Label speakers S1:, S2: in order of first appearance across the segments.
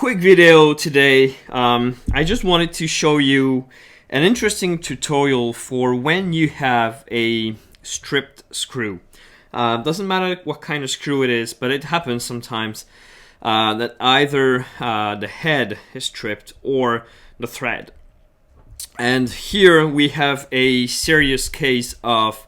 S1: quick video today. I just wanted to show you an interesting tutorial for when you have a stripped screw. Doesn't matter what kind of screw it is, but it happens sometimes that either the head is stripped or the thread. And here we have a serious case of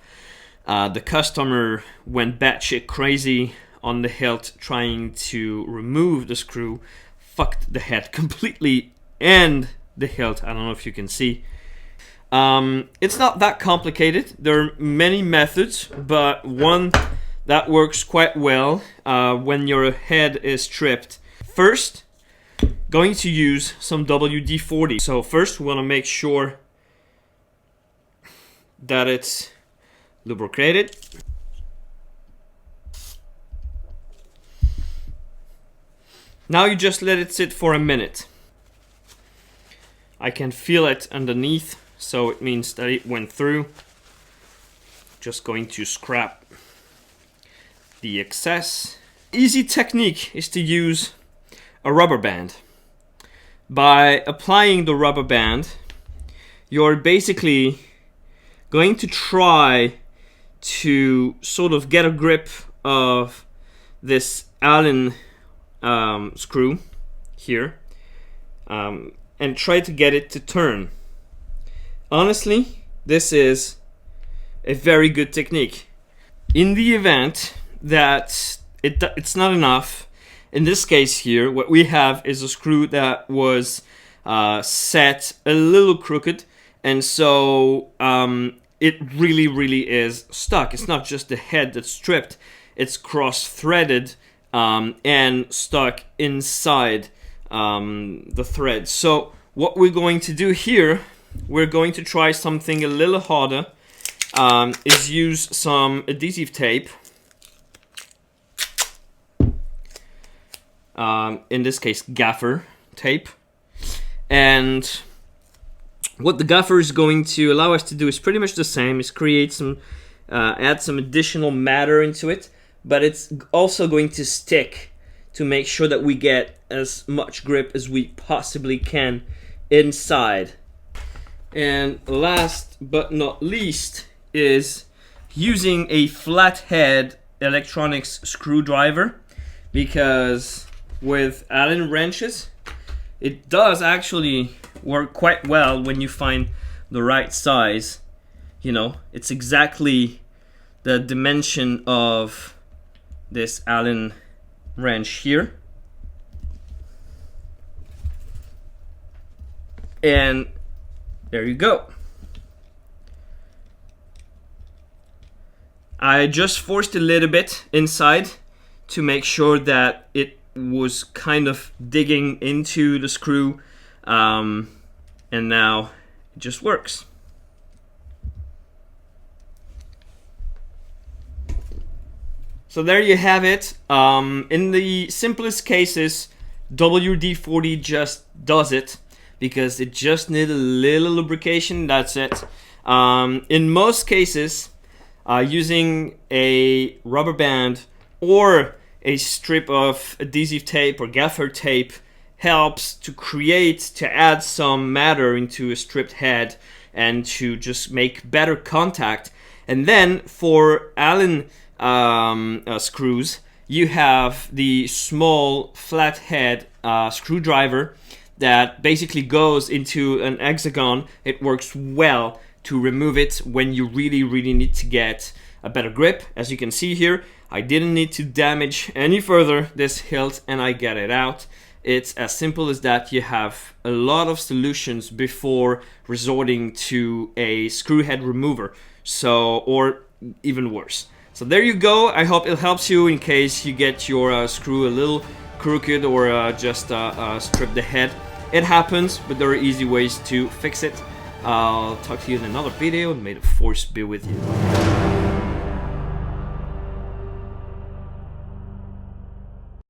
S1: the customer went batshit crazy on the hilt trying to remove the screw, fucked the head completely and the hilt. I don't know if you can see. It's not that complicated. There are many methods, but one that works quite well when your head is stripped. First, going to use some WD-40. So first we want to make sure that it's lubricated. Now you just let it sit for a minute. I can feel it underneath, so it means that it went through. Just going to scrap the excess. Easy technique is to use a rubber band. By applying the rubber band, you're basically going to try to sort of get a grip of this Allen screw here and try to get it to turn. Honestly, this is a very good technique. In the event that it's not enough, in this case here, what we have is a screw that was set a little crooked, and so it really is stuck. It's not just the head that's stripped, it's cross-threaded and stuck inside the thread. So what we're going to do here, we're going to try something a little harder, is use some adhesive tape. In this case, gaffer tape. And what the gaffer is going to allow us to do is pretty much the same, is create some, add some additional matter into it, but it's also going to stick to make sure that we get as much grip as we possibly can inside. And last but not least is using a flathead electronics screwdriver, because with Allen wrenches it does actually work quite well when you find the right size. You know, it's exactly the dimension of this Allen wrench here, and there you go. I just forced a little bit inside to make sure that it was kind of digging into the screw, and now it just works. So there you have it. In the simplest cases, WD-40 just does it, because it just needs a little lubrication, that's it. In most cases, using a rubber band or a strip of adhesive tape or gaffer tape helps to add some matter into a stripped head and to just make better contact. And then for Allen screws, you have the small flathead screwdriver that basically goes into an hexagon. It works well to remove it when you really need to get a better grip. As you can see here, I didn't need to damage any further this hilt and I get it out. It's as simple as that. You have a lot of solutions before resorting to a screw head remover, so, or even worse. So there you go. I hope it helps you in case you get your screw a little crooked or just strip the head. It happens, but there are easy ways to fix it. I'll talk to you in another video, and may the force be with you.